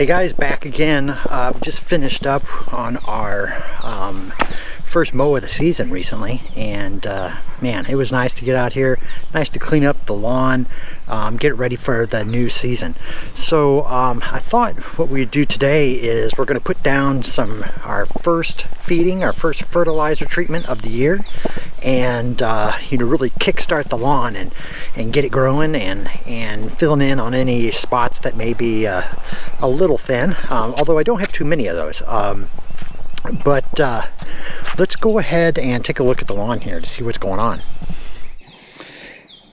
Hey guys, back again. We just finished up on our first mow of the season recently, and man, it was nice to get out here, nice to clean up the lawn, get it ready for the new season. So I thought what we'd do today is we're going to put down our first feeding, our first fertilizer treatment of the year, and really kickstart the lawn and get it growing and filling in on any spots that may be a little thin, although I don't have too many of those. But let's go ahead and take a look at the lawn here to see what's going on.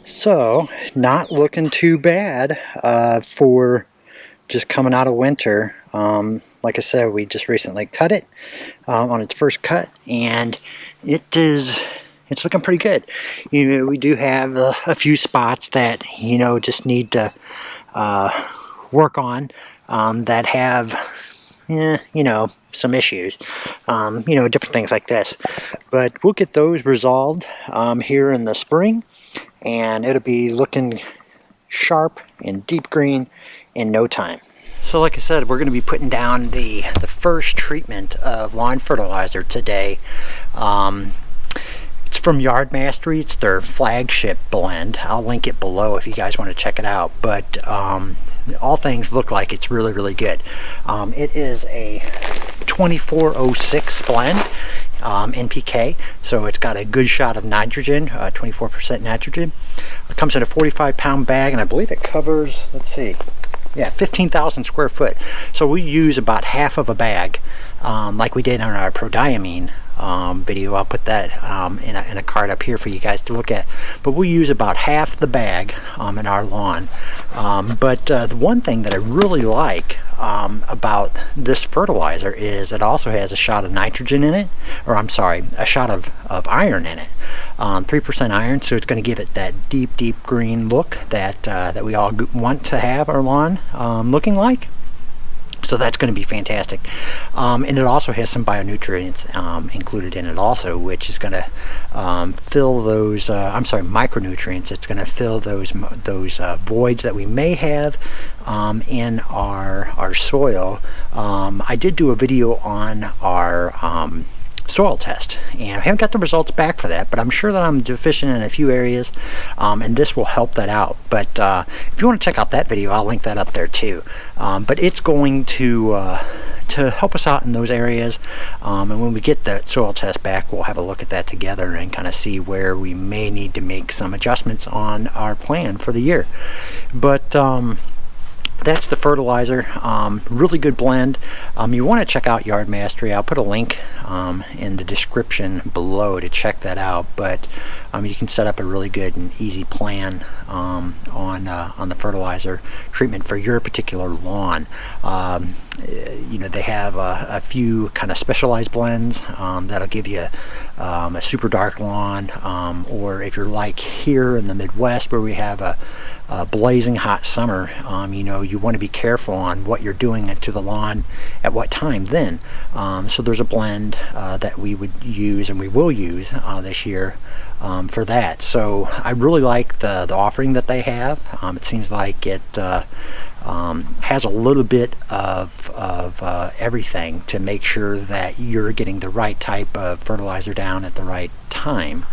So, not looking too bad for just coming out of winter. Like I said, we just recently cut it on its first cut, and it's looking pretty good. We do have a few spots that just need to work on, that have some issues, different things like this, but we'll get those resolved here in the spring, and it'll be looking sharp and deep green in no time. So like I said, we're going to be putting down the first treatment of lawn fertilizer today. It's from Yard Mastery. It's their flagship blend. I'll link it below if you guys want to check it out, but all things look like it's really, really good. It is a 2406 blend, NPK, so it's got a good shot of nitrogen, 24% nitrogen. It comes in a 45-pound bag, and I believe it covers, let's see, yeah, 15,000 square foot. So we use about half of a bag, like we did on our prodiamine video. I'll put that in a card up here for you guys to look at. But we use about half the bag in our lawn. But the one thing that I really like about this fertilizer is it also has a shot of nitrogen in it, or I'm sorry, a shot of iron in it. 3% iron, so it's going to give it that deep green look that we all want to have our lawn looking like. So that's going to be fantastic. And it also has some bionutrients included in it also, which is going to fill those, micronutrients. It's going to fill those voids that we may have in our soil. I did do a video on our soil test, and I haven't got the results back for that, but I'm sure that I'm deficient in a few areas, and this will help that out. But if you want to check out that video, I'll link that up there too. But it's going to help us out in those areas, and when we get that soil test back, we'll have a look at that together and kind of see where we may need to make some adjustments on our plan for the year. But that's the fertilizer. Really good blend. You want to check out Yard Mastery. I'll put a link in the description below to check that out. But you can set up a really good and easy plan on the fertilizer treatment for your particular lawn. They have a few kind of specialized blends that'll give you a super dark lawn, or if you're like here in the Midwest where we have a blazing hot summer, you want to be careful on what you're doing to the lawn at what time then. So there's a blend that we would use and we will use this year for that. So I really like the offering that they have. It seems like it has a little bit of everything to make sure that you're getting the right type of fertilizer down at the right time.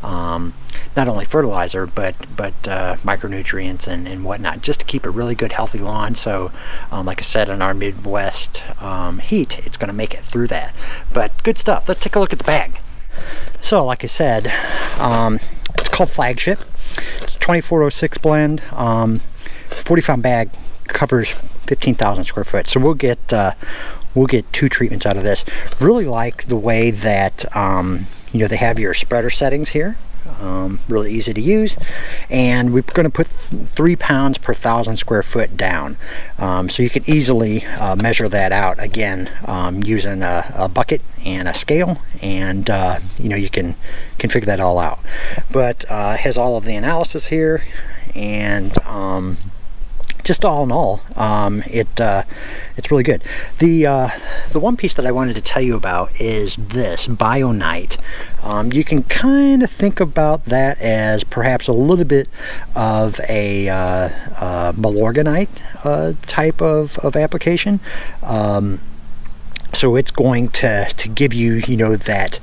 Not only fertilizer, but micronutrients and whatnot, just to keep a really good healthy lawn. So like I said, in our Midwest heat, it's going to make it through that. But good stuff. Let's take a look at the bag. So like I said, it's called Flagship. It's a 2406 blend. 45 bag covers 15,000 square foot. So we'll get 2 treatments out of this. Really like the way that they have your spreader settings here. Really easy to use, and we're going to put 3 pounds per 1,000 square foot down, so you can easily measure that out again using a bucket and a scale, and you can figure that all out. But it has all of the analysis here, and just all in all, it's really good. The one piece that I wanted to tell you about is this Bionite. You can kind of think about that as perhaps a little bit of a Milorganite type of application. So it's going to give you, you know, that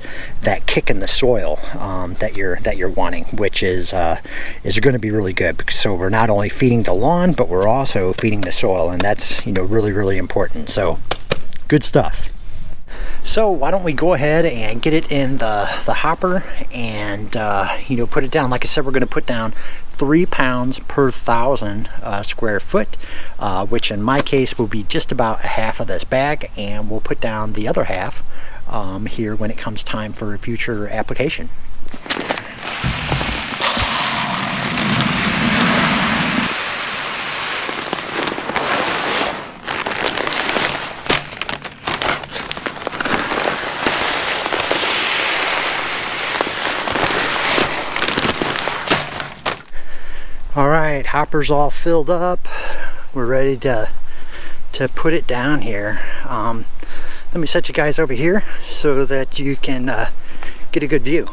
kick in the soil that you're wanting, which is going to be really good. So we're not only feeding the lawn, but we're also feeding the soil, and that's, you know, really, really important. So good stuff. So why don't we go ahead and get it in the hopper and you know, put it down. Like I said, we're going to put down 3 pounds per 1,000 square foot, which in my case will be just about a half of this bag, and we'll put down the other half here when it comes time for future application. All right, hopper's all filled up. We're ready to put it down here. Let me set you guys over here so that you can get a good view.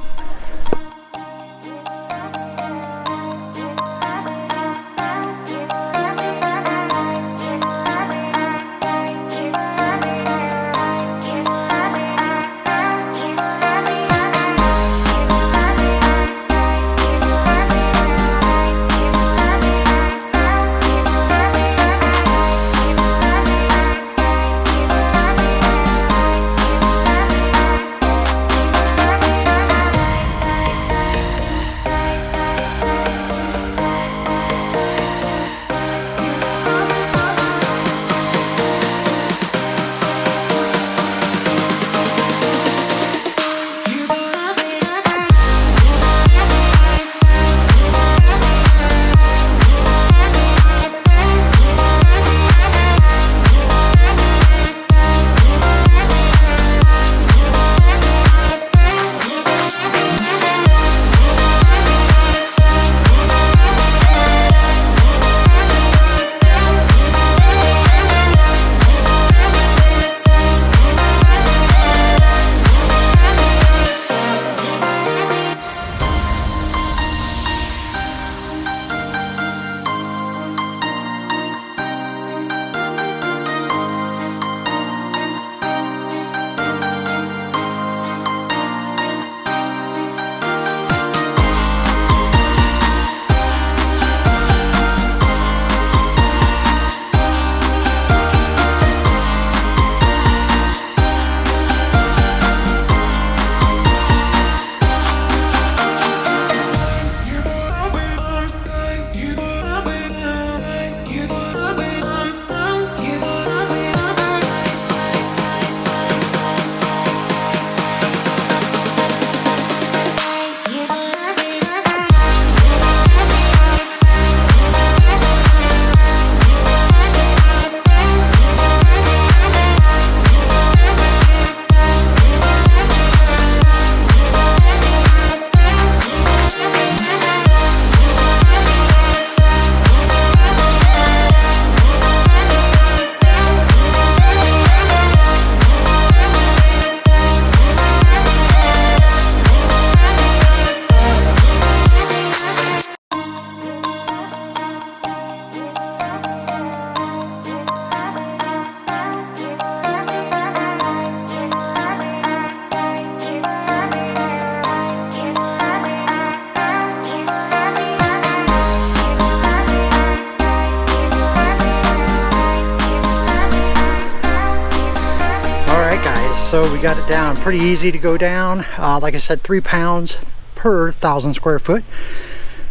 So we got it down pretty easy to go down. Like I said, 3 pounds per 1,000 square foot.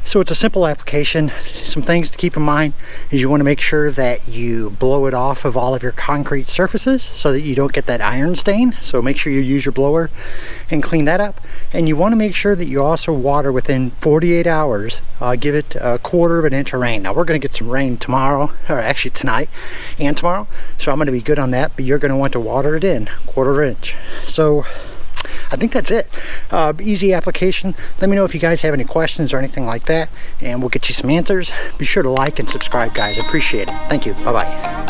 So it's a simple application. Some things to keep in mind is you want to make sure that you blow it off of all of your concrete surfaces so that you don't get that iron stain. So make sure you use your blower and clean that up. And you want to make sure that you also water within 48 hours. Give it 1/4 of an inch of rain. Now we're going to get some rain tomorrow, or actually tonight and tomorrow. So I'm going to be good on that, but you're going to want to water it in 1/4 inch. So I think that's it. Easy application. Let me know if you guys have any questions or anything like that, and we'll get you some answers. Be sure to like and subscribe, guys. Appreciate it. Thank you. Bye-bye.